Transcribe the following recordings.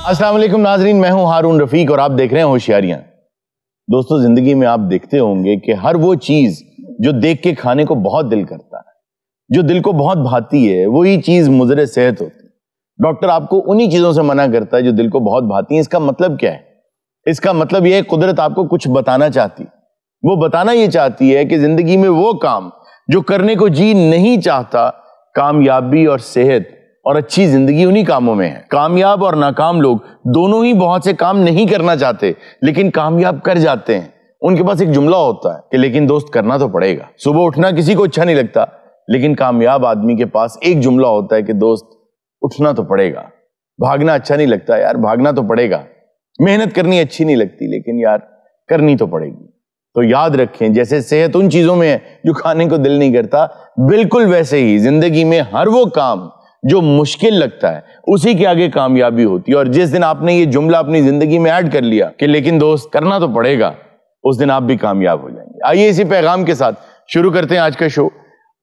अस्सलाम वालेकुम नाजरीन, मैं हूं हारून रफीक और आप देख रहे हैं होशियारियां। दोस्तों, जिंदगी में आप देखते होंगे कि हर वो चीज जो देख के खाने को बहुत दिल करता है, जो दिल को बहुत भाती है, वही चीज मुज़र सेहत होती है। डॉक्टर आपको उन्हीं चीजों से मना करता है जो दिल को बहुत भाती है। इसका मतलब क्या है? इसका मतलब यह है कुदरत आपको कुछ बताना चाहती है। वो बताना ये चाहती है कि जिंदगी में वो काम जो करने को जी नहीं चाहता, कामयाबी और सेहत और अच्छी जिंदगी उन्हीं कामों में है। कामयाब और नाकाम लोग दोनों ही बहुत से काम नहीं करना चाहते, लेकिन कामयाब कर जाते हैं। उनके पास एक जुमला होता है कि लेकिन दोस्त करना तो पड़ेगा। सुबह उठना किसी को अच्छा नहीं लगता, लेकिन कामयाब आदमी के पास एक जुमला होता है कि दोस्त उठना तो पड़ेगा। भागना अच्छा नहीं लगता, यार भागना तो पड़ेगा। मेहनत करनी अच्छी नहीं लगती, लेकिन यार करनी तो पड़ेगी। तो याद रखें, जैसे सेहत उन चीजों में है जो खाने को दिल नहीं करता, बिल्कुल वैसे ही जिंदगी में हर वो काम जो मुश्किल लगता है उसी के आगे कामयाबी होती है। और जिस दिन आपने ये जुमला अपनी जिंदगी में ऐड कर लिया कि लेकिन दोस्त करना तो पड़ेगा, उस दिन आप भी कामयाब हो जाएंगे। आइए इसी पैगाम के साथ शुरू करते हैं आज का शो।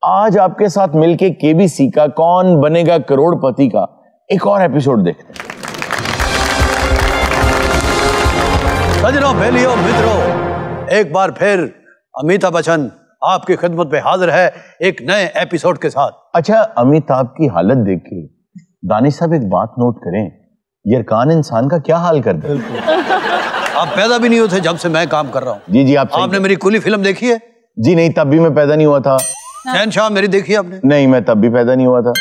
आज आपके साथ मिलके केबीसी का कौन बनेगा करोड़पति का एक और एपिसोड देखते हैं। सजनों, बेलियों, मित्रों, एक बार फिर अमिताभ बच्चन आपकी खिदमत में हाजिर है एक नए एपिसोड के साथ। अच्छा, अमिताभ की हालत देख के दानिश साहब एक बात नोट करें, यरकान इंसान का क्या हाल कर दे। आप पैदा भी नहीं होते जब से मैं काम कर रहा हूँ। जी जी, आपने मेरी कुली फिल्म देखी है? जी नहीं, तब भी मैं पैदा नहीं हुआ था। शहनशाह मेरी देखी है आपने? नहीं, मैं तब भी पैदा नहीं हुआ था।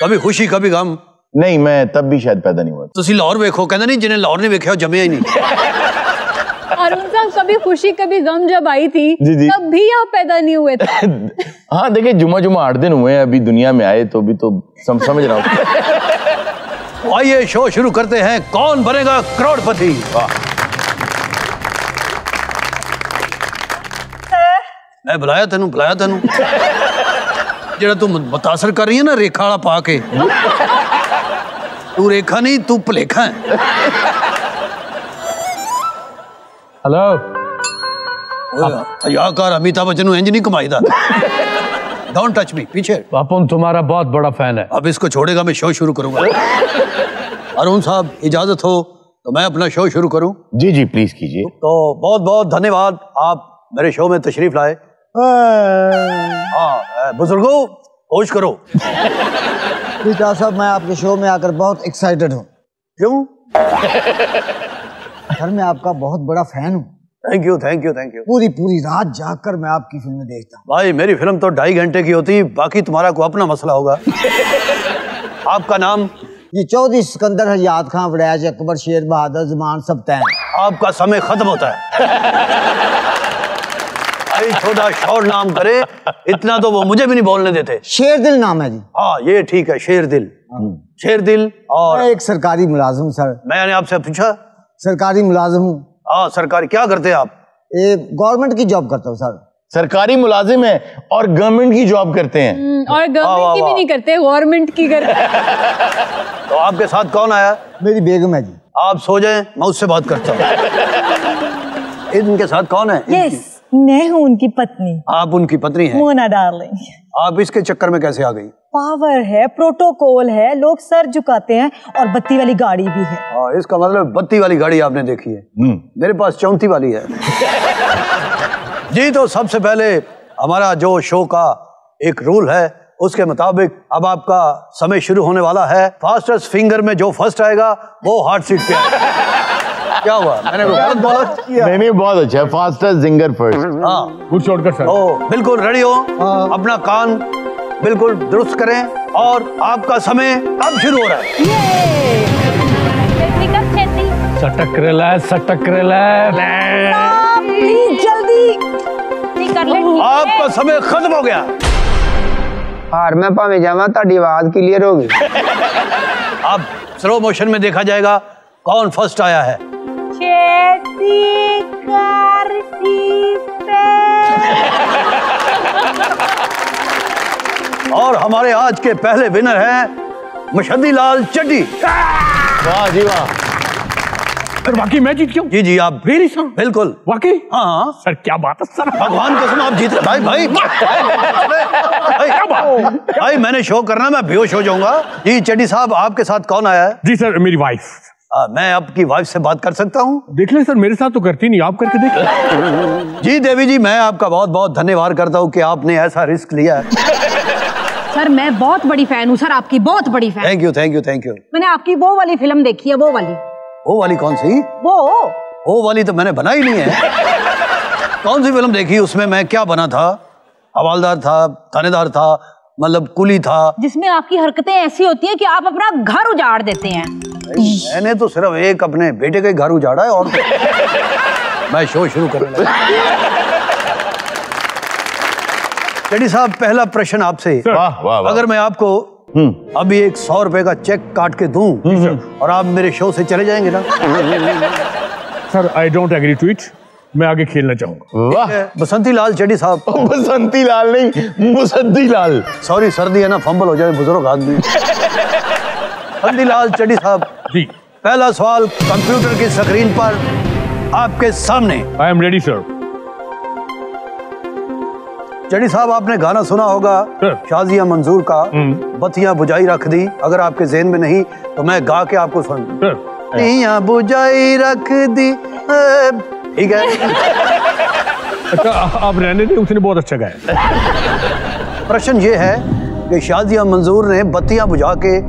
कभी खुशी कभी गम? नहीं, मैं तब भी शायद पैदा नहीं हुआ था। तुसी लाहौर देखो, कहते नहीं जिन्हें लाहौर नहीं देखा जमे ही नहीं। अरुण साहब, कभी खुशी कभी गम जब आई थी तब भी आप पैदा नहीं हुए थे। हाँ देखिए, जुमा 8 दिन हुए हैं अभी दुनिया में आए, तो भी तो समझ रहा हूँ। आइए शो शुरू करते हैं, कौन बनेगा करोड़पति। मैं बुलाया तेनू जेड़ा तू मुतासर कर रही है ना रेखा वाला पा के। तू रेखा नहीं, तू भलेखा है। हेलो याकार अमिताभ बच्चन इंज नहीं कमाईदा। डोंट टच मी, पीछे। पापन तुम्हारा बहुत बड़ा फैन है। अब इसको छोड़ेगा, मैं शो शुरू करूंगा। अरुण साहब, इजाजत हो तो मैं अपना शो शुरू करूं? जी जी, प्लीज कीजिए। तो बहुत बहुत धन्यवाद, आप मेरे शो में तशरीफ लाए। हाँ बुजुर्गों, होश करो। डॉक्टर साहब, मैं आपके शो में आकर बहुत एक्साइटेड हूँ। क्यों? सर, मैं आपका बहुत बड़ा फैन हूँ। Thank you thank you thank you. पूरी रात जागकर मैं आपकी फिल्में देखता हूँ। भाई मेरी फिल्म तो 2.5 घंटे की होती, बाकी तुम्हारा को अपना मसला होगा। आपका नाम? ये चौधरी सिकंदर, हयात खां, वड़ैच, अकबर, शेर बहादुर, ज़मान सब तैन। आपका समय खत्म होता है। छोटा शॉर्ट नाम करे, इतना तो वो मुझे भी नहीं बोलने देते। शेरदिल नाम है जी। हाँ ये ठीक है, शेरदिल। शेरदिल। और मैं एक सरकारी मुलाजिम सर। मैंने आपसे पूछा? सरकारी मुलाजिम हूँ। हाँ, सरकारी क्या करते हैं आप? गवर्नमेंट की जॉब करता हूँ सर। सरकारी मुलाजिम है और गवर्नमेंट की जॉब करते हैं। और गवर्नमेंट की भी नहीं करते, गवर्नमेंट की करते हैं। तो आपके साथ कौन आया? मेरी बेगम है जी। आप सो जाएं, मैं उससे बात करता हूँ। इनके साथ कौन है? यस, मैं हूँ उनकी पत्नी। आप उनकी पत्नी हैं? मोना डार्लिंग। आप इसके चक्कर में कैसे आ गई? पावर है, प्रोटोकॉल है, लोग सर झुकाते हैं, और बत्ती वाली गाड़ी भी है। इसका मतलब बत्ती वाली गाड़ी आपने देखी है? मेरे पास 34 वाली है। जी, तो सबसे पहले हमारा जो शो का एक रूल है उसके मुताबिक अब आपका समय शुरू होने वाला है। फास्टेस्ट फिंगर में जो फर्स्ट आएगा वो हॉट सीट पे आएगा। क्या हुआ, मैंने गलत बोला? नहीं, बहुत अच्छा है। Fastest singer first. हाँ, गुड शॉर्टकट सर। ओ बिल्कुल रेडी हो, अपना कान बिल्कुल दुरुस्त करें और आपका समय अब शुरू हो रहा है। सटक रेला प्लीज जल्दी कर ले। आपका समय खत्म हो गया। हार मैं भावे जावा, ताड़ी आवाज क्लियर होगी। अब स्लो मोशन में देखा जाएगा कौन फर्स्ट आया है। और हमारे आज के पहले विनर हैं मुशद्दी लाल चड्डी। वाह जी वाह। सर वाकई मैं जीत गया हूँ? जी जी आप रियली सर? बिल्कुल वाकई? हाँ सर क्या बात है सर, भगवान कसम आप जीत रहे। भाई भाई मैंने शो करना, मैं बेहोश हो जाऊंगा। जी चड्डी साहब आपके साथ कौन आया है? जी सर मेरी वाइफ। मैं आपकी वाइफ से बात कर सकता हूँ? देख ले सर, मेरे साथ तो करती नहीं, आप करके देख। जी देवी जी मैं आपका बहुत बहुत धन्यवाद करता हूँ कि आपने ऐसा रिस्क लिया है। सर मैं बहुत बड़ी फैन हूँ सर, आपकी बहुत बड़ी fan. Thank you thank you thank you. मैंने आपकी वो वाली फिल्म देखी है, वो वाली कौन सी? वो वाली तो मैंने बनाई नहीं है। कौन सी फिल्म देखी? उसमें मैं क्या बना था? हवालदार था, थानेदार था, मतलब कुली था, जिसमें आपकी हरकतें ऐसी होती हैं कि आप अपना घर उजाड़ देते हैं। मैंने तो सिर्फ एक अपने बेटे का घर उजाड़ा है और मैं शो शुरू करने लगा। चड्डी साहब पहला प्रश्न आपसे, अगर मैं आपको अभी एक 100 रुपए का चेक काट के दूं और आप मेरे शो से चले जाएंगे ना? Sir I don't agree to it, मैं आगे खेलना चाहूंगा। वाह बसंती लाल चड्डी साहब। बसंती लाल नहीं, मुसद्दी लाल। सॉरी सर्दी है ना, फंबल हो जाए बुजुर्ग आदमी। बसंती लाल चड्डी साहब जी पहला सवाल कंप्यूटर की स्क्रीन पर आपके सामने। I am ready sir. चड्डी साहब आपने गाना सुना होगा शाजिया मंजूर का, बत्तियां बुझाई रख दी। अगर आपके ज़हन में नहीं तो मैं गा के आपको सुन। बत्तियां बुझाई रख दी, ठीक है? अच्छा आप रहने दें, उसने बहुत अच्छा गाया। प्रश्न ये है कि शाजिया मंजूर ने बत्तियां बुझा के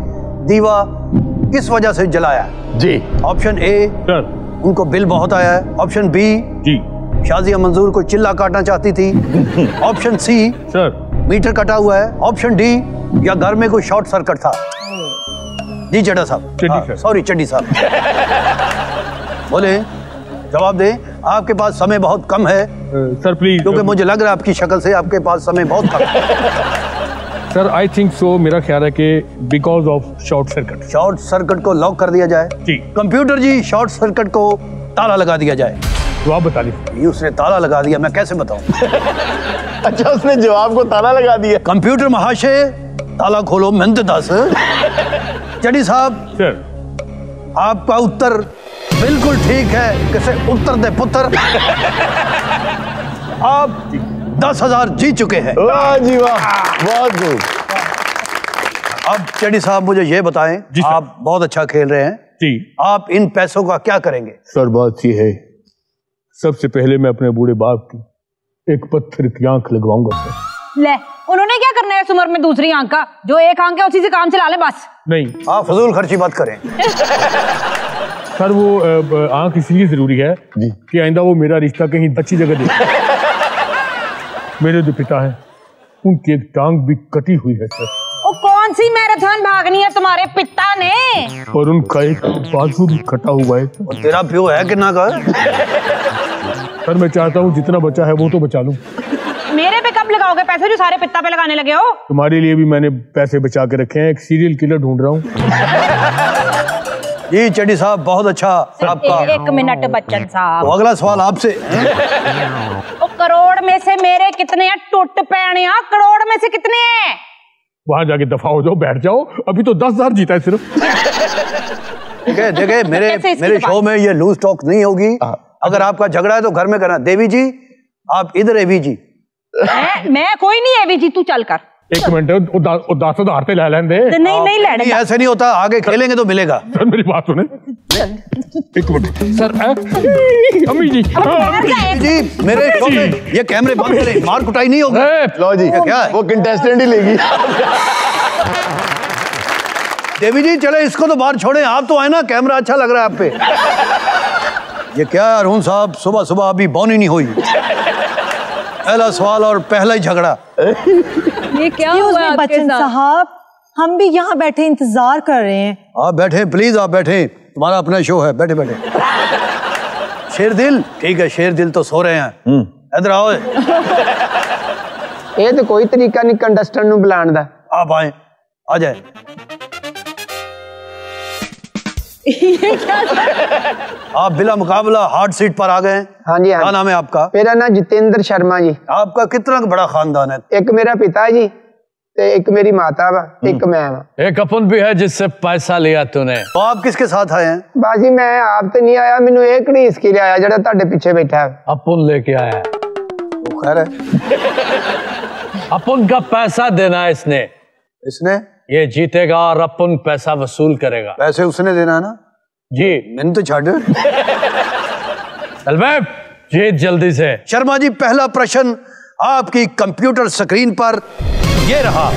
दीवा किस वजह से जलाया? जी ऑप्शन ए सर उनको बिल बहुत आया है, ऑप्शन बी जी शाजिया मंजूर को चिल्ला काटना चाहती थी, ऑप्शन सी सर मीटर कटा हुआ है, ऑप्शन डी या घर में कोई शॉर्ट सर्किट था। जी चड्डा साहब, सॉरी चड्डी साहब, बोले जवाब दें। आपके पास समय बहुत कम है सर प्लीज, क्योंकि मुझे लग रहा है आपकी शक्ल से आपके पास समय बहुत कम है। सर आई थिंक सो, मेरा ख्याल है कि because of short circuit. Short circuit को लॉक कर दिया जाए जी। कंप्यूटर जी शॉर्ट सर्किट को ताला लगा दिया जाए। तो आप बता दीजिए। उसने ताला लगा दिया, मैं कैसे बताऊं? अच्छा उसने जवाब को ताला लगा दिया। कंप्यूटर महाशय ताला खोलो, मेहनत दास। चड्डी साहब सर आपका उत्तर बिल्कुल ठीक है। कैसे उत्तर दे पुत्र। आप 10,000 जीत चुके हैं। वाह जी वाह, बहुत खूब। अब चड्डी साहब मुझे ये बताएं, आप बहुत अच्छा खेल रहे हैं जी, आप इन पैसों का क्या करेंगे? सर बात ये है, सबसे पहले मैं अपने बूढ़े बाप की एक पत्थर की आंख लगवाऊंगा सर। ले उन्होंने क्या करना है इस उम्र में दूसरी आंख का? जो एक आंख है उसी से काम चला ले बस। नहीं आप फजूल खर्ची मत करें। सर वो आंख इसलिए जरूरी है कि आइंदा वो मेरा रिश्ता कहीं अच्छी जगह दे। मेरे जो पिता हैं उनकी एक टांग भी कटी हुई है सर। वो कौन सी मैराथन भागनी है तुम्हारे पिता ने? और उनका एक बाजू भी कटा हुआ है। तेरा प्यो है कि ना का? सर मैं चाहता हूँ जितना बचा है वो तो बचा लूं। मेरे पे कब लगाओगे पैसे जो सारे पिता पे लगाने लगे हो? तुम्हारे लिए भी मैंने पैसे बचा के रखे हैं, एक सीरियल किलर ढूंढ रहा हूँ। जी चड्डी साहब बहुत अच्छा आपका। एक मिनट बच्चन साहब, तो अगला सवाल आपसे। करोड़ में से मेरे कितने हैं? टूट पैणिया, करोड़ में से कितने हैं? वहां जाके दफा हो जाओ, बैठ जाओ। अभी तो 10,000 जीता है सिर्फ। देखे मेरे शो में ये लूज टॉक नहीं होगी। अगर आपका झगड़ा है तो घर में करना। देवी जी आप इधर एवी जी। मैं कोई नहीं एवी जी, तू चल कर। एक मिनट, 10,000 ले लें दे। नहीं लेने, ऐसे नहीं होता, आगे खेलेंगे तो मिलेगा। सर मेरी बात सुने। एक मिनट सर। अम्मी जी जी मेरे शो में ये कैमरे बंद करें, मार कुटाई नहीं होगी। लो जी, क्या है? वो कंटेस्टेंट ही लेगी। देवी जी चले इसको तो बाहर छोड़े, आप तो आए ना, कैमरा अच्छा लग रहा है आप पे। ये क्या है अरुण साहब, सुबह सुबह अभी बोनी नहीं हुई। पहला सवाल और पहला ही झगड़ा। ये क्या हुआ बच्चन साहब? हम भी यहाँ बैठे इंतजार कर रहे हैं। आप बैठे प्लीज, आप बैठे, तुम्हारा अपना शो है, बैठे बैठे। शेरदिल ठीक है, शेरदिल तो सो रहे हैं। इधर आओ। ये तो कोई तरीका नहीं कंटेस्टेंट नूं बुलाने दा। आप आए, आ जाए। आप बिला मुकाबला हार्ड सीट पर आ गए। हाँ जी, क्या नाम है आपका? मेरा नाम जितेंद्र शर्मा जी। आपका कितना बड़ा खानदान है? एक मेरा पिता जी, ते एक मेरी माता वा, एक मैं वा। एक अपन भी है जिससे पैसा लिया तूने। तो आप किसके साथ आए हैं? बाजी मैं आप तो नहीं आया, मैनू एक घड़ीस के लिए आया जड़ा ताड़े पीछे बैठा है। अपन लेके आया। वो खैर है। अपन का पैसा देना है इसने। इसने? ये जीतेगा और अपन पैसा वसूल करेगा। पैसे उसने देना है ना? जी। मैंने तो छाड़। चल बे, जीत जल्दी से। शर्मा जी पहला प्रश्न आपकी कंप्यूटर स्क्रीन पर ये रहा।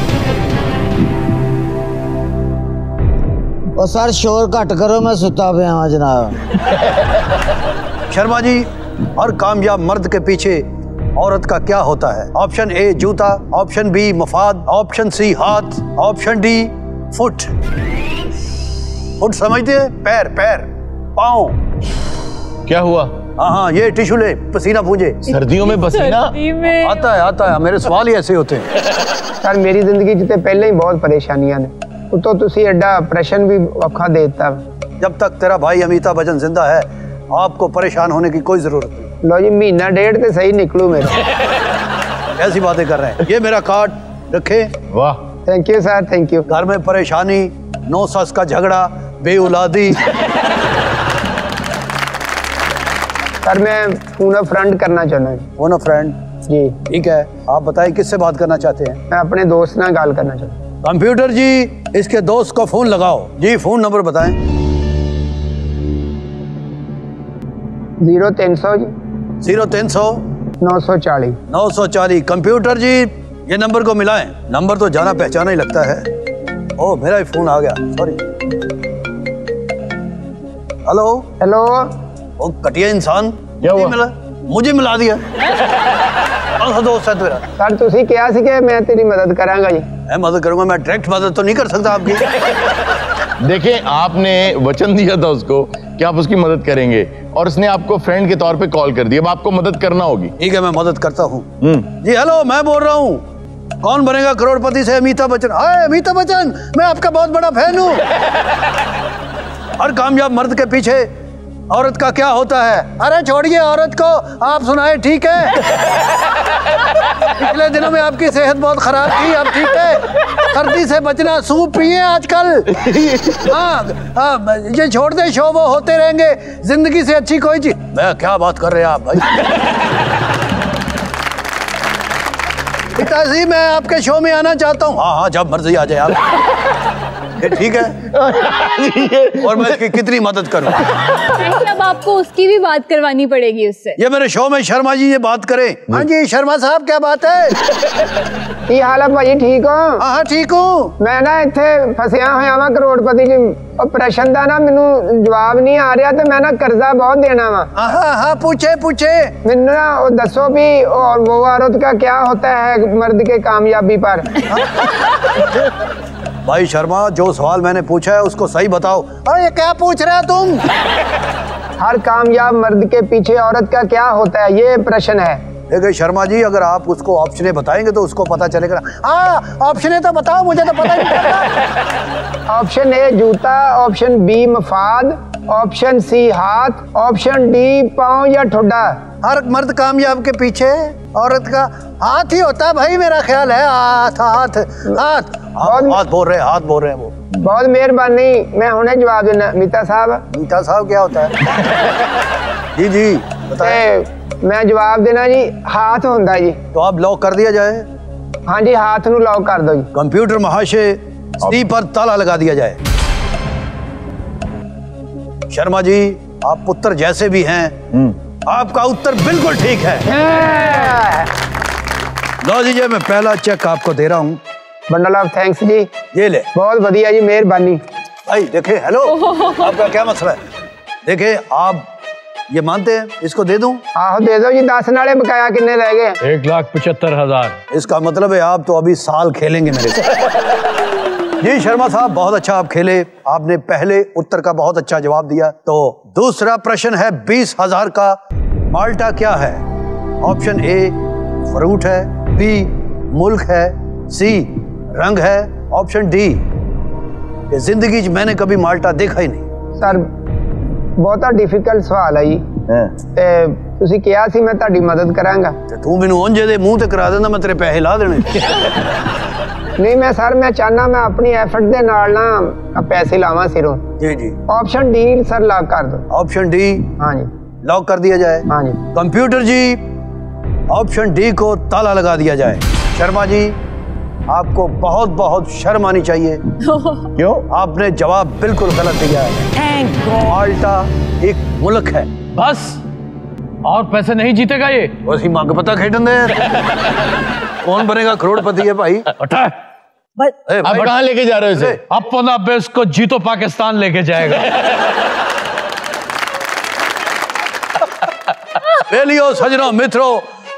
और सर शोर घट करो, मैं सुता पे हाँ जनाब। शर्मा जी, हर कामयाब मर्द के पीछे औरत का क्या होता है? ऑप्शन ए जूता, ऑप्शन बी मफाद, ऑप्शन सी हाथ, ऑप्शन डी फुट। फुट समझते हैं? पैर, पैर, पाँव। क्या हुआ? हाँ, ये टिश्यू ले, पसीना पूंजे। सर्दियों में पसीना आता है। मेरे सवाल ही ऐसे होते हैं। सर मेरी जिंदगी जिते पहले ही बहुत परेशानियां ने, तो तुसी एडा प्रश्न भी औखा देता। जब तक तेरा भाई अमिताभ बच्चन जिंदा है, आपको परेशान होने की कोई जरूरत नहीं। लो जी, महीना डेढ़ ते सही निकलू मेरा। ऐसी बातें कर रहे हैं। ये मेरा कार्ड रखे। वाह, thank you sir, thank you. घर में परेशानी, 9 सास का झगड़ा, बेऔलादी। सर मैं फोन फ्रेंड करना चाहना हूँ। Phone friend? जी ठीक है, आप बताइए किससे बात करना चाहते हैं? मैं अपने दोस्त ना गल करना चाहता हूँ। कंप्यूटर जी, इसके दोस्त को फोन लगाओ। जी फोन नंबर बताएं। 0300 जी 0300 940 940। कंप्यूटर जी ये नंबर को मिलाएं। नंबर तो जाना पहचाना ही लगता है। ओ मेरा ही फोन आ गया, सॉरी। Hello hello. ओ कटिया इंसान, क्या हुआ? मिला? मुझे मिला दिया। कौन दोस्त है तेरा? सर तुसी क्या सी कि मैं तेरी मदद करांगा जी। मैं मदद करूंगा? मैं डायरेक्ट मदद तो नहीं कर सकता आपकी। देखें, आपने वचन दिया था उसको कि आप उसकी मदद करेंगे और उसने आपको फ्रेंड के तौर पे कॉल कर दिया। अब आपको मदद करना होगी। ठीक है, मैं मदद करता हूँ। जी हेलो, मैं बोल रहा हूँ। कौन बनेगा करोड़पति से अमिताभ बच्चन? हाय अमिताभ बच्चन, मैं आपका बहुत बड़ा फैन हूँ। हर कामयाब मर्द के पीछे औरत का क्या होता है? अरे छोड़िए औरत को, आप सुनाए। ठीक है। पिछले दिनों में आपकी सेहत बहुत खराब थी, अब ठीक है। सर्दी से बचना, सूप पिए आजकल। हाँ, ये छोड़ दे, शो वो होते रहेंगे। जिंदगी से अच्छी कोई चीज। मैं क्या बात कर रहे हैं आप भाई? पिताजी मैं आपके शो में आना चाहता हूँ। हाँ, जब मर्जी आ जाए आप। ठीक है। और मैं इसकी कितनी मदद करूं? अब आपको उसकी भी बात करवानी पड़ेगी उससे। ये मेरे शो में शर्मा जी ये बात करें। हाँ जी शर्मा साहब, क्या बात है? की हाल है भाई, ठीक हो? हाँ ठीक हूँ। मैं ना इत्थे फसिया होया वा करोड़पति जी ऑपरेशन दा ना, मैनू जवाब नहीं आ रहा, तो मैं ना कर्जा बहुत देना वा। हाँ, पूछे मैनू ना वो दसो भी, और वो औरत का क्या होता है मर्द के कामयाबी पर? भाई शर्मा, जो सवाल मैंने पूछा है उसको सही बताओ। अरे क्या पूछ रहे हो तुम? हर कामयाब मर्द के पीछे औरत का क्या होता है, ये प्रश्न है। देखिए शर्मा जी, अगर आप उसको ऑप्शनें बताएंगे तो उसको पता चलेगा। हाँ, ऑप्शनें तो बताओ, मुझे तो पता ही नहीं चलता। ऑप्शन ए जूता, ऑप्शन बी मफाद, ऑप्शन सी हाथ, ऑप्शन डी पाँव या ठुड्डा। हर मर्द कामयाब के पीछे औरत का हाथ ही होता है भाई, मेरा ख्याल है। हाथ बोल रहे हैं वो। बहुत मेहरबानी, मैं हुणे जवाब देना। मीता साहब क्या होता है? जी बताएं। मैं जवाब देना जी, हाथ होता जी। तो आप लॉक कर दिया जाए। हाँ जी, हाथ नू लॉक कर दो जी। कंप्यूटर महाशय, सी पर ताला लगा दिया जाए। शर्मा जी, आप पुत्र जैसे भी हैं, आपका उत्तर बिल्कुल ठीक है। लो दीजिए, मैं पहला चेक आपको दे रहा हूँ। बंडल ऑफ थैंक्स जी। ये ले। बहुत बढ़िया जी, मेहरबानी। भाई देखे, हेलो, आपका क्या मसला है? देखे, आप ये मानते हैं इसको दे दूं? आहो दे दो जी। 10 नाले बकाया कितने रह गए? 1,75,000। इसका मतलब है आप तो अभी साल खेलेंगे मेरे साथ। जी शर्मा साहब, बहुत अच्छा आप खेले। आपने पहले उत्तर का बहुत अच्छा जवाब दिया। तो दूसरा प्रश्न है 20,000 का। माल्टा क्या है? ऑप्शन ए फ्रूट है, बी मुल्क है, सी रंग है, ऑप्शन डी कि जिंदगी च मैंने कभी माल्टा देखा ही नहीं। सर बहुता डिफिकल्ट सवाल है जी। ते तुसी किया सी मैं ताड़ी मदद करांगा। ते तू मैनू ओंजे दे मुंह ते करा देना, मैं तेरे पैसे ला देने। नहीं मैं सर मैं चाहना मैं अपनी एफर्ट दे नाल ना पैसे लावा सिरों। जी जी। ऑप्शन डी सर लॉक कर दो। Option D? हाँ जी। लॉक कर दिया जाए? हाँ जी। कंप्यूटर जी ऑप्शन डी को ताला लगा दिया जाए। शर्मा जी आपको बहुत बहुत शर्म आनी चाहिए। क्यों? आपने जवाब बिल्कुल गलत दिया है। Thank God. माल्टा एक मुल्क है। बस और पैसे नहीं जीतेगा ये। वैसी मांग पता खेटन दे। कौन बनेगा करोड़पति है भाई? आप कहाँ लेके जा रहे हो इसे? अपना बेस को जीतो पाकिस्तान लेके जाएगा। वेलियो सजनों मित्रों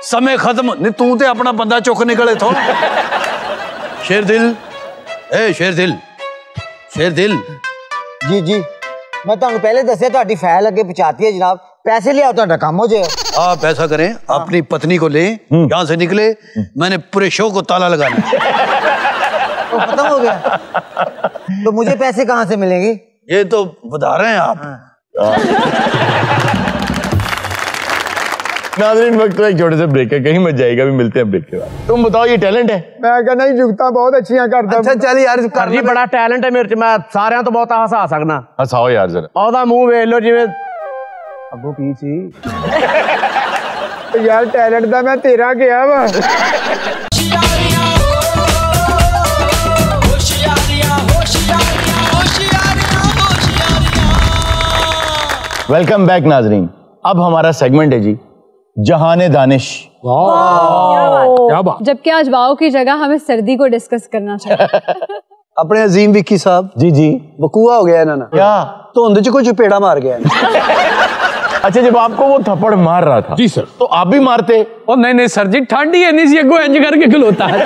समय खत्म नहीं तू ते अपना बंदा चुक निकले थो। शेरदिल ए शेरदिल शेरदिल जी जी मैं ਤੁਹਾਨੂੰ ਪਹਿਲੇ ਦੱਸਿਆ ਤੁਹਾਡੀ ਫਾਈਲ ਅੱਗੇ ਪਹੁੰਚਾਤੀ है जनाब पैसे ले आओ ਤੁਹਾਡਾ ਕੰਮ हो जाएगा। आप ऐसा करें अपनी पत्नी को ले यहाँ से निकले मैंने पूरे शो को ताला लगाना। तो खत्म हो गया तो मुझे पैसे कहाँ से मिलेंगे? ये तो बता रहे हैं आप। नाज़रीन वक्त एक छोटे से ब्रेक है, कहीं मत जाएगा, अभी मिलते हैं ब्रेक के बाद। तुम बताओ ये टैलेंट है? मैं कहना ही जुगता बहुत अच्छियां करता। अच्छा चल यार सर जी बड़ा टैलेंट है मेरे च मैं सारिਆਂ ਤੋਂ ਬਹੁਤ ਹਸਾ ਸਕਣਾ। हसाओ यार जरा। ਉਹਦਾ ਮੂੰਹ ਵੇਖ ਲਓ ਜਿਵੇਂ ਅੱਗੋਂ ਕੀ ਸੀ। यार टैलेंट ਦਾ ਮੈਂ ਤੇਰਾ ਗਿਆ ਵਾ। वेलकम बैक नाजरीन। अब हमारा सेगमेंट है जी जहाने दानिश। क्या बात। जबकि आज वाओ की जगह हमें सर्दी को डिस्कस करना चाहिए। अपने अजीम विक्की साहब जी जी बकुआ हो गया ना क्या धुंध च कोई चपेड़ा मार गया। अच्छा जब आपको वो थप्पड़ मार रहा था जी सर तो आप भी मारते? ओ नहीं नहीं सर जी ठंड ही नहीं सी अगो इंज करके खलोता है।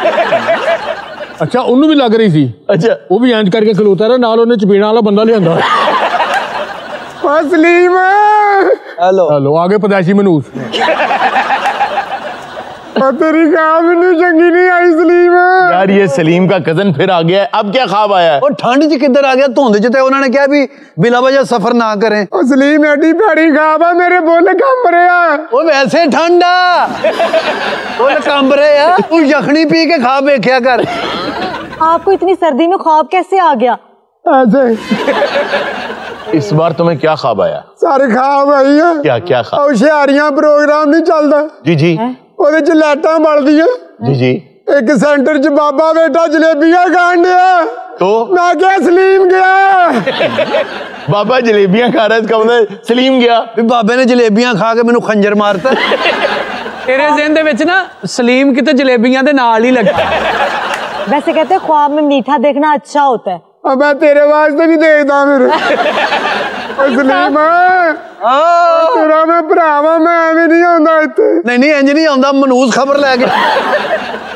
अच्छा उन्होंने भी लग रही थी। अच्छा वो भी इंज करके खलोता रहा नाल उन्हें चपेड़ा वाला बंदा लिया। सलीम हेलो हेलो आगे पैदाइशी मनूस। तेरी ख्वाब नहीं चंगी नहीं आई सलीम। यार ये सलीम का कजन फिर आ गया है। अब क्या ख्वाब आया है? और ठंड च किधर आ गया धुंध च तो उन्होंने क्या भी बिला वजह सफर ना करें। ओ सलीम एडी भैड़ी ख्वाब है मेरे बोल कंब रहे आ। वो वैसे ठंडा बोल कंब रहे आ तू यखनी पी के खा बेख्या कर। आपको इतनी सर्दी में ख्वाब कैसे आ गया? ऐसे इस बार तुम्हें क्या ख्वाब आया? सारे ख्वाब आई है। क्या क्या ख्वाब? होशियारियां प्रोग्राम नहीं चलता जी जी ਉਹਦੇ ਚ ਲਾਈਟਾਂ ਬਲਦੀਆਂ जी जी ਇੱਕ ਸੈਂਟਰ ਚ ਬਾਬਾ ਬੇਟਾ ਜਲੇਬੀਆਂ ਖਾਣ ਡਿਆ तो ਮੈਂ ਕਿਹਾ ਸਲੀਮ ਗਿਆ। बाबा जलेबियां खा रहा है इसका मतलब सलीम गया। भी बाबे ने जलेबियां खा के मैनू खंजर मारता। तेरे ज़हन दे विच ना सलीम किते जलेबियां दे नाल ही लगा। वैसे कहते हैं ख्वाब में मीठा देखना अच्छा होता है। अब मैं तेरे वास्ते भी देखदा फिर। सलीम तेरा मैं भरावा मैं एवं नहीं आंदा इत्थे। नहीं नहीं इंज नहीं आंदा मनूस खबर लेके।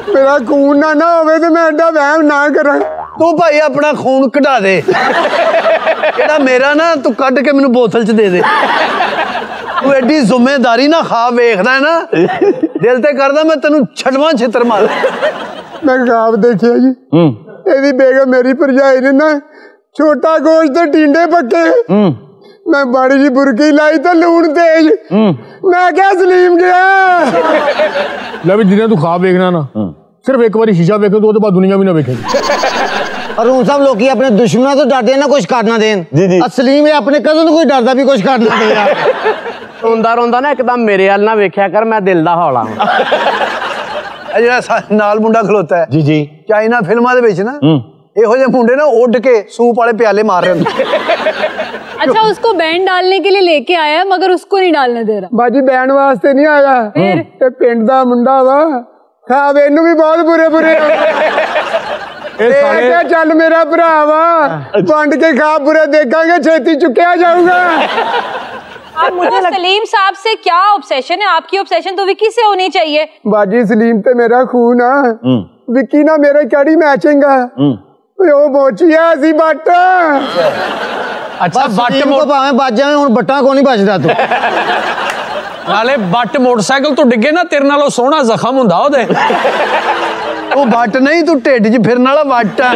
मेरा खून ना होवे ते मैं एडा वहम ना करा। तू भाई अपना खून कढ़ा दे जेड़ा मेरा ना तू कट के मैनू बोतल च दे दे। तू एडी जिम्मेदारी ना खा वेखदा है ना दिल ते करदा मैं तेनू छड़वा छितर मार। मैं ख्वाब देखिया जी ਇਹਦੀ ਬੇਗਮ ਮੇਰੀ ਭਰਜਾਈ ਨੇ ਨਾ ਛੋਟਾ ਗੋਸ਼ਤ ਤੇ ਟਿੰਡੇ ਪੱਕੇ ਮੈਂ ਬੜੀ ਜੀ ਬੁਰਕੀ ਲਾਈ ਤੇ ਲੂਣ ਤੇਜ ਮੈਂ ਕਿਹਾ ਸਲੀਮ ਗਿਆ। ਲੈ ਵੀ ਜਿੰਨੇ ਤੂੰ ਖਾਬ ਵੇਖਣਾ ਨਾ ਸਿਰਫ ਇੱਕ ਵਾਰੀ ਸ਼ੀਸ਼ਾ ਵੇਖੇ ਤੋਂ ਉਹਦੇ ਬਾਅਦ ਦੁਨੀਆ ਵੀ ਨਾ ਵੇਖੇ। अरुण साहब लोग अपने दुश्मनों तो डरते ना कुछ कर ना देन। असलीम अपने कजन कोई डरदा भी कुछ कर ना दे। रोंदा रोंदा ना एकदम मेरे वाल ना वेख्या कर मैं दिल दा हौला हां। ਜਿਹੜਾ ਨਾਲ ਮੁੰਡਾ ਖਲੋਤਾ ਹੈ जी जी ਚਾਈਨਾ ਫਿਲਮਾਂ ਦੇ ਵਿੱਚ ਨਾ ਇਹੋ ਜਿਹੇ ਮੁੰਡੇ ਨਾ ਉੱਡ ਕੇ ਸੂਪ ਵਾਲੇ ਪਿਆਲੇ ਮਾਰ ਰਹੇ ਹੁੰਦੇ। अच्छा उसको बैंड डालने के लिए लेके आया मगर उसको नहीं डालने दे रहा। ਬਾਜੀ ਬੈਣ ਵਾਸਤੇ ਨਹੀਂ ਆਇਆ ਤੇ ਪਿੰਡ ਦਾ ਮੁੰਡਾ ਵਾ ਖਾਬ ਇਹਨੂੰ ਵੀ ਬਹੁਤ ਬੁਰੇ ਬੁਰੇ ਇਹ ਕਿਹਾ ਚੱਲ ਮੇਰਾ ਭਰਾ ਵਾ ਵੰਡ ਕੇ ਖਾ ਬੁਰੇ ਦੇਖਾਂਗੇ ਛੇਤੀ ਚੁੱਕਿਆ ਜਾਊਗਾ। आप मुझे सलीम साहब से क्या ऑब्सेशन है? आपकी ऑब्सेशन तो विक्की से होनी चाहिए। बाजी सलीम ते मेरा खून आ विक्की ना मेरा कड़ी मैचिंग आ ओ मोचिया सी बट। अच्छा बट को भावे बच जावे हुन बट्टा को नहीं बचदा तू। नाले बट मोटरसाइकिल तो डिगे ना तेरे नालों सोहना जख्म हुंदा ओदे। ਉਹ ਬੱਟ ਨਹੀਂ ਤੂੰ ਢਿੱਡ 'ਚ ਫਿਰਨ ਵਾਲਾ ਬੱਟ ਆ।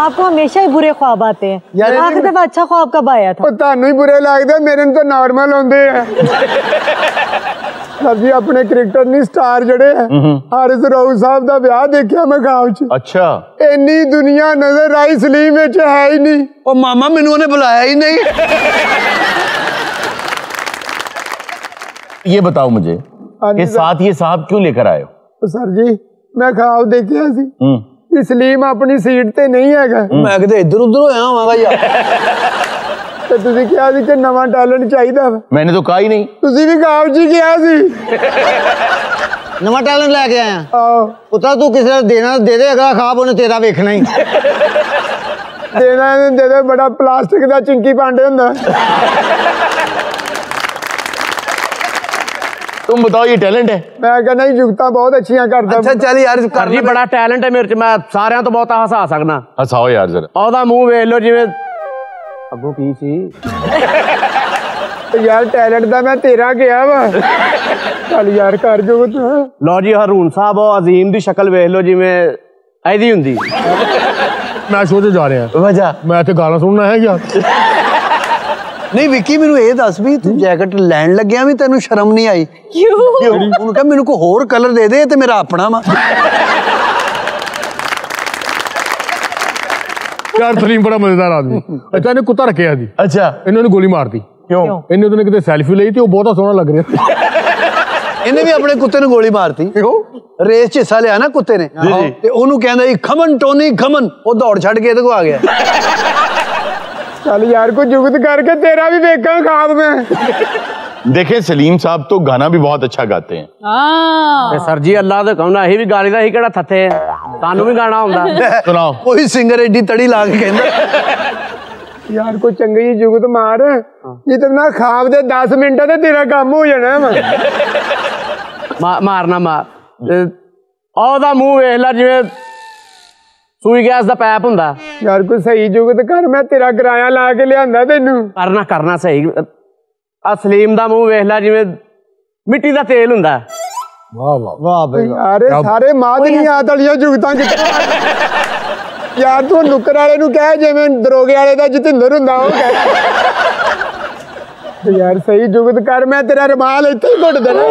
आपको हमेशा ही बुरे ख्वाब आते हैं। यार आखिरी दफा अच्छा ख्वाब कब आया था? ਤੁਹਾਨੂੰ ਹੀ ਬੁਰੇ ਲੱਗਦੇ ਮੇਰੇ ਨੂੰ ਤਾਂ ਨਾਰਮਲ ਹੁੰਦੇ ਆ। सर जी अपने क्रिकेटर नहीं स्टार जड़े है हारिस राउत साहब का ब्याह देखा मैं गाँव च। अच्छा इन्नी दुनिया नजर आई सलीम विच है ही नहीं। और मामा मैनू उन्हें बुलाया ही नहीं। ये बताओ मुझे कि साथ ये साहब क्यों लेकर आए हो? सर जी मैं ख्वाब देखिया सी कि सलीम अपनी सीट ते नहीं हैगा। मैं किते इधर उधर होया होवांगा यार। ਤੇ ਤੁਸੀਂ ਕਿਹਾ ਸੀ ਕਿ ਨਵਾਂ ਟੈਲੈਂਟ ਚਾਹੀਦਾ ਵਾ। मैंने तो कहा ही नहीं। ਤੁਸੀਂ ਵੀ ਖਾਬ ਜੀ ਕਿਹਾ ਸੀ। ਨਵਾਂ ਟੈਲੈਂਟ ਲੈ ਕੇ ਆਇਆ। ਆਹੋ ਪੁੱਤਰਾ ਤੂੰ ਕਿਸੇ ਨੂੰ ਦੇਣਾ ਦੇ ਦੇ, ਅਗਲਾ ਖਾਬ ਉਹਨੇ ਤੇਰਾ ਵੇਖਣਾ ਹੀ। ਦੇਣਾ ਦੇ ਦੇ, ਬੜਾ ਪਲਾਸਟਿਕ ਦਾ ਚਿੰਕੀ ਪਾਂਡੇ ਹੁੰਦਾ। तुम बताओ ये टैलेंट है? मैं कहना जुगता बहुत अच्छियां करता। अच्छा चल यार कर जी बड़ा टैलेंट है मेरे च, मैं सारिਆਂ ਤੋਂ ਬਹੁਤ ਹਸਾ ਸਕਦਾ। हसाओ यार जरा। ਉਹਦਾ ਮੂੰਹ ਵੇਖ ਲਓ ਜਿਵੇਂ ਅੱਗੋਂ ਕੀ ਸੀ। यार टैलेंट ਦਾ ਮੈਂ ਤੇਰਾ ਗਿਆ ਵਾ। ਚੱਲ ਯਾਰ ਕਰ ਜੋ ਤੂੰ। ਲਓ ਜੀ ਹਰੂਨ ਸਾਹਿਬ ਉਹ ਅਜ਼ੀਮ ਦੀ ਸ਼ਕਲ ਵੇਖ ਲਓ ਜਿਵੇਂ ਐਦੀ ਹੁੰਦੀ। ਮੈਂ ਸ਼ੋਅ ਤੇ ਜਾ ਰਿਹਾ। ਵਜਾ ਮੈਂ ਤੇ ਗਾਣਾ ਸੁਣਨਾ ਹੈ ਯਾਰ। नहीं विक्की मैनू ये दस भी तू जैकेट लैन लग्या भी तेनू शर्म नहीं आई? क्यों? उन्होंने कहा मैनू कोई होर कलर दे दे ते मेरा अपना वा। यार सलीम बड़ा मजेदार आदमी। अच्छा इन्हें कुत्ता रखे जी। अच्छा इन्होंने गोली मार दी। क्यों? इन्हें उन्होंने कितने सेल्फी ली थी वो बहुत सोहना लग रहा था। इन्हें भी अपने कुत्ते ने गोली मारती। रेस च हिस्सा लिया ना कुत्ते ने ते ओनू कहंदा खमन टोनी खमन, वो दौड़ छड़ के इहदे को आ गया। चल यार को जुगत करके तेरा भी देखा खाब में। देखें सलीम साहब तो गाना भी बहुत अच्छा गाते हैं। सर जी अल्लाह तो कहना अही भी गाली दा ही केड़ा थथे सानू भी गाना हुंदा। सुनाओ। कोई सिंगर एडी तड़ी ला के कहंदा यार को चंगी जी जुगत मार जितना खाब दे 10 मिनट ते तेरा काम हो जाना वा। मारना मार ਉਹਦਾ ਮੂੰਹ ਵੇਖ ਲੈ ਜਿਵੇਂ ਸੂਈ ਗੈਸ ਦਾ ਪੈਪ ਹੁੰਦਾ। यार कोई सही जुगत कर, मैं तेरा किराया ला के लियांदा तेनू। करना सही। आ सलीम दा मुंह वेख ला जिवें मिट्टी दा तेल हुंदा। वाह वाह वाह भाई यार सारे मादनीयात वालियां जुगतां कित्थे। यार तू नुक्कर वाले नू कह जिवें दरोगे वाले दा जतिंदर हुंदा ओ कह। यार सही जुगत कर, मैं तेरा रुमाल इत्थे ही घुट देना।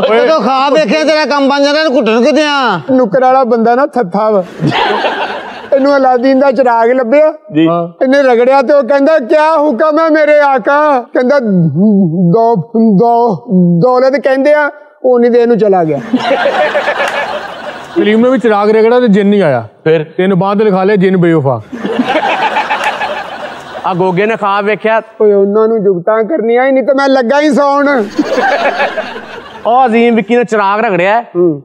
ओए तो खाब देखे तेरा काम बन जाना घुटन किते आ। नुक्कर वाला बंदा ना थत्था वा। ਇਹਨੂੰ ਅਲਾਦੀਨ ਦਾ ਚਿਰਾਗ ਲੱਭਿਆ ਜੀ। ਇਹਨੇ ਰਗੜਿਆ ਤੇ ਉਹ ਕਹਿੰਦਾ ਕਿਆ ਹੁਕਮ ਹੈ ਮੇਰੇ ਆਕਾ। ਕਹਿੰਦਾ ਦੌਲਤ ਕਹਿੰਦੇ ਆ ਉਹ ਨਹੀਂ ਦੇ ਇਹਨੂੰ ਚਲਾ ਗਿਆ। सलीम ने भी चिराग रगड़ा तो जिन नहीं आया। फिर तीन बाद लिखा लिया जिन बेवफा। आ गोगे ने खाब वेख्या ਓਏ ਉਹਨਾਂ ਨੂੰ ਜੁਗਤਾਂ ਕਰਨੀਆਂ ਹੀ ਨਹੀਂ ਤੇ ਮੈਂ ਲੱਗਾ ਹੀ ਸੌਣ। ਉਹ ਅਜ਼ੀਮ ਵਿੱਕੀ ਨੇ ਚਿਰਾਗ ਰਗੜਿਆ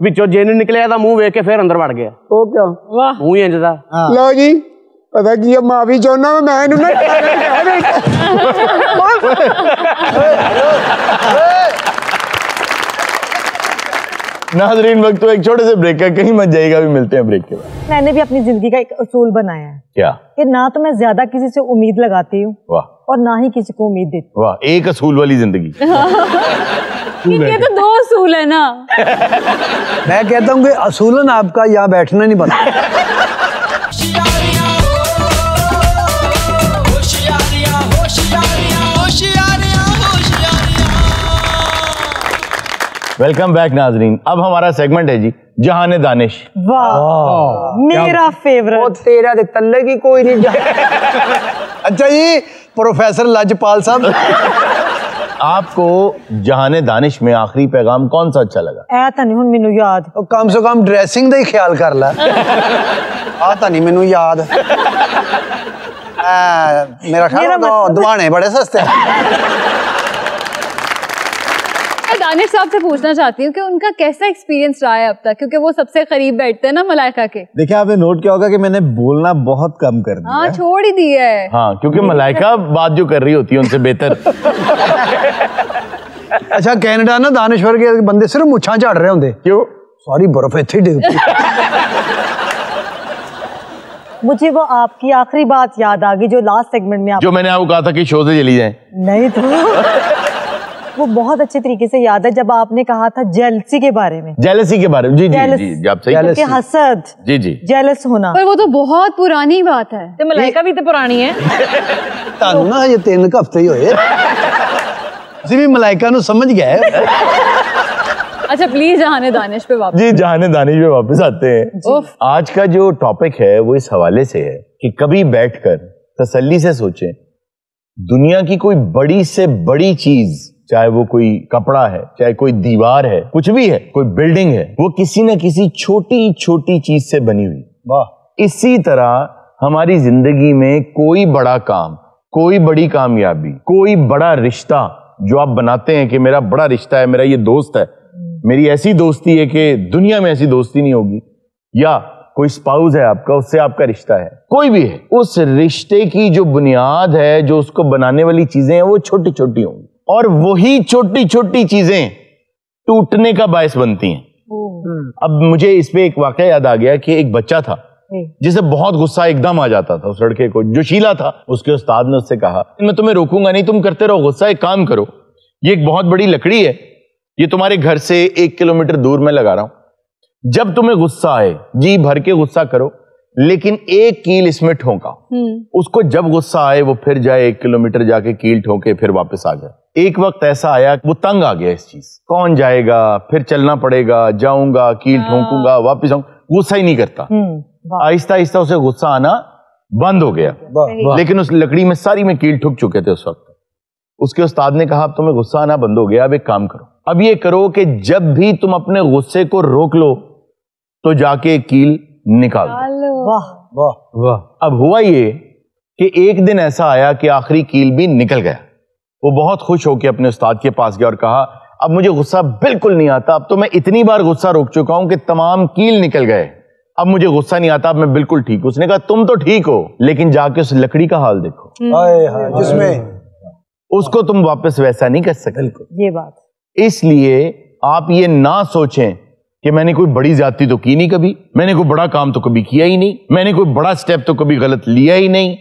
ਵਿੱਚੋਂ ਜਿੰਨ ਨਿਕਲਿਆ ਤਾਂ ਮੂੰਹ ਵੇਖ ਕੇ ਫਿਰ ਅੰਦਰ ਵੜ ਗਿਆ। ਉਹ ਕਿਉਂ? ਵਾਹ ਮੂੰਹ ਹੀ ਇੰਜ ਦਾ। ਲਓ ਜੀ ਪਤਾ ਕੀ ਹੈ ਮਾਫੀ ਚਾਹੁੰਦਾ ਮੈਂ ਇਹਨੂੰ ਨਾ नाज़रीन वक्त तो एक छोटे से ब्रेक का, कहीं मत जाइएगा, भी मिलते हैं ब्रेक के बाद। मैंने भी अपनी जिंदगी का एक उसूल बनाया है। क्या? कि ना तो मैं ज्यादा किसी से उम्मीद लगाती हूँ वाह। और ना ही किसी को उम्मीद देती। वाह एक असूल वाली जिंदगी। ये तो 2 असूल है ना। मैं कहता हूँ कि असूलन आपका यहाँ बैठना नहीं बनता। वेलकम बैक नाजरीन। अब हमारा सेगमेंट है जी जहाने दानिश। वाह मेरा फेवरेट। तेरा ते तल्ले की कोई नहीं। अच्छा जी प्रोफेसर लजपाल साहब आपको जहाने दानिश में आखिरी पैगाम कौन सा अच्छा लगा? ऐ तां नहीं हुन मैनू याद। कम से कम ड्रेसिंग दा ही ख्याल कर ला। आ तां नहीं मैनू याद। मेरा ख्याल दवाने बड़े सस्ते हैं। दानिश साहब से पूछना चाहती हूँ कि उनका कैसा एक्सपीरियंस रहा है अब तक, क्योंकि वो सबसे करीब बैठते हैं ना मलाइका के। देखिए आपने नोट किया होगा कि मैंने बोलना बहुत कम कर दिया। हाँ छोड़ ही दिया है। हाँ क्योंकि मलाइका बात जो कर रही होती है उनसे बेहतर। अच्छा कनाडा ना दानिश्वर के बंदे सिर्फ मुछां झाड़ रहे होंगे। क्यों? सॉरी बर्फ इत्थे डिग पई। मुझे वो आपकी आखिरी बात याद आ गई जो लास्ट सेगमेंट में आप जो मैंने आपको कहा था कि शो से चली जाए। नहीं तो वो बहुत अच्छे तरीके से याद है जब आपने कहा था जेलसी के बारे में। जेलसी के बारे में जी जी जी आप सही कि हसद जी जी जेलस होना। पर वो तो बहुत पुरानी बात है। तो मलाइका भी तो पुरानी है। तानू ना ये 3 हफ्ते ही होए। किसी भी मलाइका नु समझ गया है। अच्छा प्लीज जहाने दानिश पे वापस। जी जहाने दानिश पे वापस आते हैं। आज का जो टॉपिक है वो इस हवाले से है कि कभी बैठकर तसल्ली से सोचें, दुनिया की कोई बड़ी से बड़ी चीज, चाहे वो कोई कपड़ा है, चाहे कोई दीवार है, कुछ भी है, कोई बिल्डिंग है, वो किसी न किसी छोटी छोटी चीज से बनी हुई। वाह। इसी तरह हमारी जिंदगी में कोई बड़ा काम, कोई बड़ी कामयाबी, कोई बड़ा रिश्ता जो आप बनाते हैं कि मेरा बड़ा रिश्ता है, मेरा ये दोस्त है, मेरी ऐसी दोस्ती है कि दुनिया में ऐसी दोस्ती नहीं होगी, या कोई स्पाउस है आपका, उससे आपका रिश्ता है, कोई भी है, उस रिश्ते की जो बुनियाद है, जो उसको बनाने वाली चीजें हैं, वो छोटी छोटी होंगी और वही छोटी छोटी चीजें टूटने का बायस बनती हैं। अब मुझे इस पे एक वाकया याद आ गया कि एक बच्चा था जिसे बहुत गुस्सा एकदम आ जाता था। उस लड़के को जो शीला था, उसके उस्ताद ने उससे कहा, मैं तुम्हें रोकूंगा नहीं, तुम करते रहो गुस्सा, एक काम करो, ये एक बहुत बड़ी लकड़ी है, ये तुम्हारे घर से 1 किलोमीटर दूर में लगा रहा हूं, जब तुम्हें गुस्सा आए जी भर के गुस्सा करो, लेकिन एक कील इसमें ठोंका, उसको जब गुस्सा आए वो फिर जाए 1 किलोमीटर जाके कील ठोके फिर वापस आ जाए। एक वक्त ऐसा आया वो तंग आ गया इस चीज, कौन जाएगा, फिर चलना पड़ेगा, जाऊंगा कील ठोकूंगा वापस आऊंगा, गुस्सा ही नहीं करता। आहिस्ता आहिस्ता उसे गुस्सा आना बंद हो गया, लेकिन उस लकड़ी में सारी में कील ठुक चुके थे उस वक्त। उसके उस्ताद ने कहा अब तुम्हें गुस्सा आना बंद हो गया, अब एक काम करो, अब ये करो कि जब भी तुम अपने गुस्से को रोक लो तो जाके कील निकाल दो। वाह वाह वाह। अब हुआ ये कि एक दिन ऐसा आया कि आखिरी कील भी निकल गया। वो बहुत खुश होकर अपने उस्ताद के पास गया और कहा अब मुझे गुस्सा बिल्कुल नहीं आता, अब तो मैं इतनी बार गुस्सा रोक चुका हूं कि तमाम कील निकल गए, अब मुझे गुस्सा नहीं आता, अब मैं बिल्कुल ठीक हूं। उसने कहा तुम तो ठीक हो, लेकिन जाके उस लकड़ी का हाल देखो, जिसमें उसको तुम वापस वैसा नहीं कर सकते। ये बात, इसलिए आप ये ना सोचें कि मैंने कोई बड़ी ज्यादती तो की नहीं कभी, मैंने कोई बड़ा काम तो कभी किया ही नहीं, मैंने कोई बड़ा स्टेप तो कभी गलत लिया ही नहीं।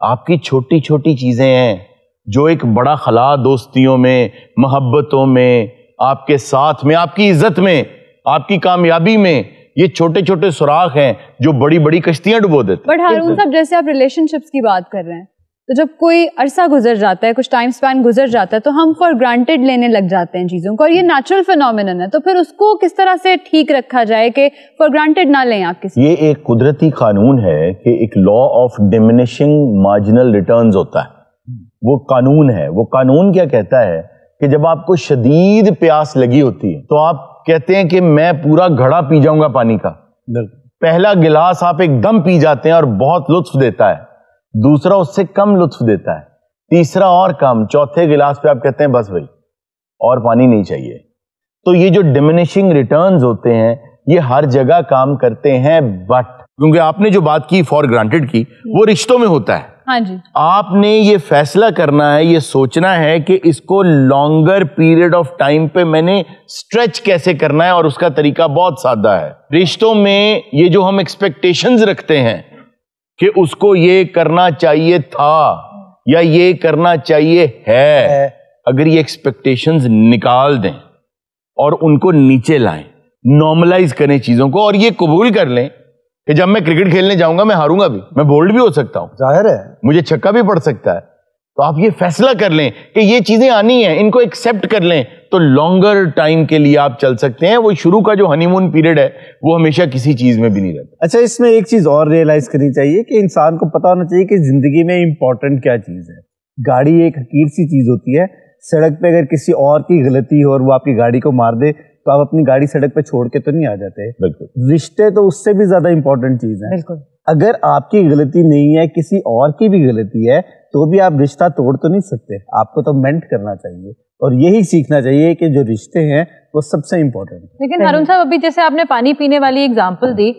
आपकी छोटी छोटी चीजें हैं जो एक बड़ा खला दोस्तियों में, मोहब्बतों में, आपके साथ में, आपकी इज्जत में, आपकी कामयाबी में, ये छोटे छोटे सुराख हैं जो बड़ी बड़ी कश्तियां डुबो देते। बट हारून साहब, जैसे आप रिलेशनशिप्स की बात कर रहे हैं, तो जब कोई अरसा गुजर जाता है, कुछ टाइम स्पैन गुजर जाता है, तो हम फॉर ग्रांटेड लेने लग जाते हैं चीजों को, और ये नेचुरल फिनोमिनन है, तो फिर उसको किस तरह से ठीक रखा जाए कि फॉर ग्रांटेड ना लें आप किसी। ये एक कुदरती कानून है कि एक law of diminishing marginal returns होता है, वो कानून है। वो कानून क्या कहता है कि जब आपको शदीद प्यास लगी होती है तो आप कहते हैं कि मैं पूरा घड़ा पी जाऊंगा पानी का, पहला गिलास आप एकदम पी जाते हैं और बहुत लुत्फ देता है, दूसरा उससे कम लुत्फ देता है, तीसरा और कम, चौथे गिलास पे आप कहते हैं बस भाई और पानी नहीं चाहिए। तो ये जो डिमिनिशिंग रिटर्न्स होते हैं ये हर जगह काम करते हैं, बट क्योंकि आपने जो बात की फॉर ग्रांटेड की, वो रिश्तों में होता है। हाँ जी। आपने ये फैसला करना है, ये सोचना है कि इसको लॉन्गर पीरियड ऑफ टाइम पे मैंने स्ट्रेच कैसे करना है, और उसका तरीका बहुत सादा है। रिश्तों में ये जो हम एक्सपेक्टेशंस रखते हैं कि उसको ये करना चाहिए था या ये करना चाहिए है, अगर ये एक्सपेक्टेशंस निकाल दें और उनको नीचे लाएं, नॉर्मलाइज करें चीजों को, और ये कबूल कर लें कि जब मैं क्रिकेट खेलने जाऊंगा मैं हारूंगा भी, मैं बोल्ड भी हो सकता हूं, जाहिर है मुझे छक्का भी पड़ सकता है, तो आप ये फैसला कर लें कि ये चीजें आनी है, इनको एक्सेप्ट कर लें, तो लॉन्गर टाइम के लिए आप चल सकते हैं। वो शुरू का जो हनीमून पीरियड है वो हमेशा किसी चीज में भी नहीं रहता। अच्छा, इसमें एक चीज और रियलाइज करनी चाहिए कि इंसान को पता होना चाहिए कि जिंदगी में इंपॉर्टेंट क्या चीज है। गाड़ी एक हकीर सी चीज होती है, सड़क पे अगर किसी और की गलती हो और वो आपकी गाड़ी को मार दे तो आप अपनी गाड़ी सड़क पे छोड़ के तो नहीं आ जाते। रिश्ते तो उससे भी ज्यादा इंपॉर्टेंट चीज है। अगर आपकी गलती नहीं है, किसी और की भी गलती है, तो भी आप रिश्ता तोड़ तो नहीं सकते, आपको तो मेंट करना चाहिए और यही सीखना चाहिए कि जो रिश्ते हैं वो सबसे इम्पोर्टेंट है। लेकिन हारून साहब, अभी जैसे आपने पानी पीने वाली एग्जांपल दी,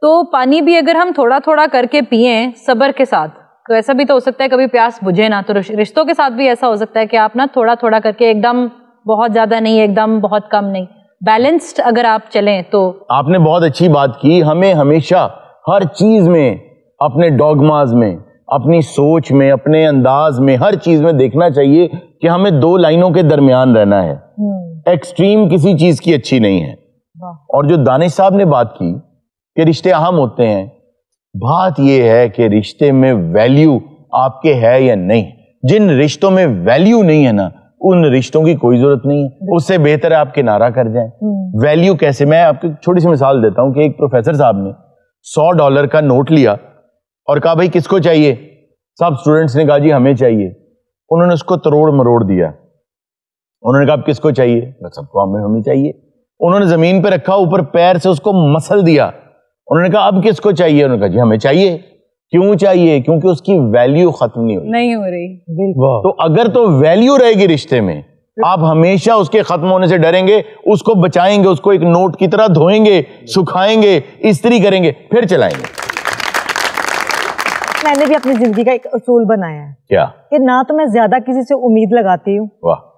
तो पानी भी अगर हम थोड़ा थोड़ा करके पिए सब्र के साथ, तो ऐसा भी तो हो सकता है कभी प्यास बुझे ना, तो रिश्तों के साथ भी ऐसा हो सकता है कि आप ना थोड़ा थोड़ा करके, एकदम बहुत ज्यादा नहीं, एकदम बहुत कम नहीं, बैलेंस्ड अगर आप चलें तो। आपने बहुत अच्छी बात की। हमें हमेशा हर चीज में, अपने डॉगमाज में, अपनी सोच में, अपने अंदाज में, हर चीज में देखना चाहिए कि हमें दो लाइनों के दरमियान रहना है। एक्सट्रीम किसी चीज की अच्छी नहीं है। और जो दानिश साहब ने बात की कि रिश्ते अहम होते हैं, बात यह है कि रिश्ते में वैल्यू आपके है या नहीं। जिन रिश्तों में वैल्यू नहीं है ना, उन रिश्तों की कोई जरूरत नहीं है, उससे बेहतर है आप किनारा कर जाएं। वैल्यू कैसे, मैं आपको छोटी सी मिसाल देता हूं कि एक प्रोफेसर साहब ने $100 का नोट लिया और कहा भाई किसको चाहिए, सब स्टूडेंट्स ने कहा जी हमें चाहिए। उन्होंने उसको तरोड़ मरोड़ दिया, उन्होंने कहा किसको चाहिए, सबको हमें चाहिए। उन्होंने जमीन पे रखा, ऊपर पैर से उसको मसल दिया, उन्होंने कहा अब किसको चाहिए, उन्होंने कहा जी हमें चाहिए। क्यों चाहिए, क्योंकि उसकी वैल्यू खत्म नहीं हो रही। तो अगर तो वैल्यू रहेगी रिश्ते में, आप हमेशा उसके खत्म होने से डरेंगे, उसको बचाएंगे, उसको एक नोट की तरह धोएंगे, सुखाएंगे, इस्त्री करेंगे, फिर चलाएंगे। मैंने भी अपनी जिंदगी का एक उसूल बनाया है। क्या? कि ना तो मैं ज्यादा किसी से उम्मीद लगाती हूँ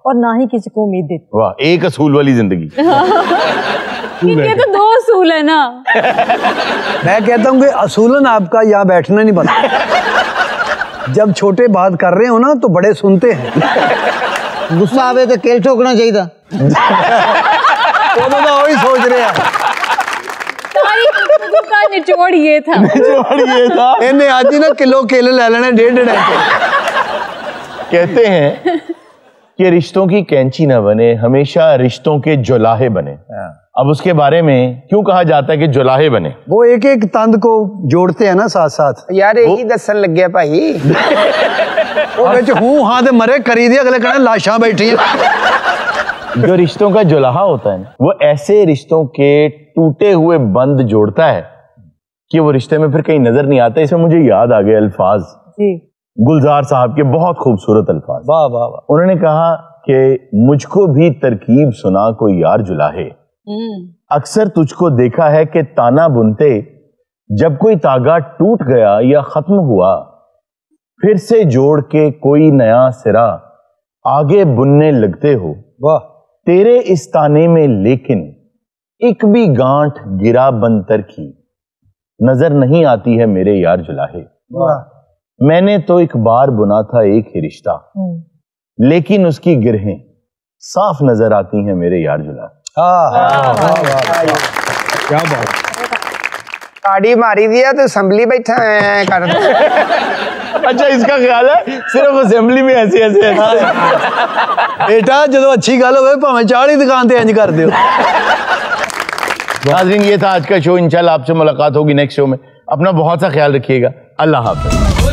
और ना ही किसी को उम्मीद देती। वाह, एक असूल वाली जिंदगी। ये तो 2 असूल है ना। मैं कहता हूँ कि असूलन आपका यहाँ बैठना नहीं बनता। जब छोटे बात कर रहे हो ना तो बड़े सुनते हैं। गुस्सा आवे तो केल ठोकना चाहिए था। वो तो वही सोच रहे हैं। निचोड़ ये था। इन्हें आज ही ना किलो केले ले लेने 1.5 कहते हैं कि रिश्तों की कैंची ना बने, हमेशा रिश्तों के जुलाहे बने। अब उसके बारे में क्यों कहा जाता है कि जुलाहे बने? वो एक एक तंद को जोड़ते हैं ना साथ साथ। यार यही दसन लग गया भाई। वो बेच हूं हाँ दे मरे करी दी, अगले कहने लाशां बैठी हैं। जो रिश्तों का जुलाहा होता है ना, वो ऐसे रिश्तों के टूटे हुए बंद जोड़ता है कि वो रिश्ते में फिर कहीं नजर नहीं आता। इसमें मुझे याद आ गए अल्फाज गुलजार साहब के, बहुत खूबसूरत अल्फाज। वाह वाह वाह। उन्होंने कहा कि मुझको भी तरकीब सुना कोई यार जुलाहे, अक्सर तुझको देखा है कि ताना बुनते, जब कोई तागा टूट गया या खत्म हुआ, फिर से जोड़ के कोई नया सिरा आगे बुनने लगते हो। वाह। तेरे इस ताने में लेकिन एक भी गांठ गिरा बनतर की नजर नहीं आती है मेरे यार जुलाहे। मैंने तो एक बार बुना था एक ही रिश्ता, लेकिन उसकी गिरहें साफ नजर आती हैं मेरे यार जुलाहे। क्या बात। ताड़ी मारी दिया तो असेंबली बैठा है कर दो। अच्छा, इसका ख्याल है सिर्फ असेंबली में ऐसे ऐसे बेटा जो अच्छी गल हो भावें 40 दुकान ते इंज कर दियो। नाज़रीन, ये था आज का शो। इंशाल्लाह आपसे मुलाकात होगी नेक्स्ट शो में। अपना बहुत सा ख्याल रखिएगा। अल्लाह हाफ़िज़।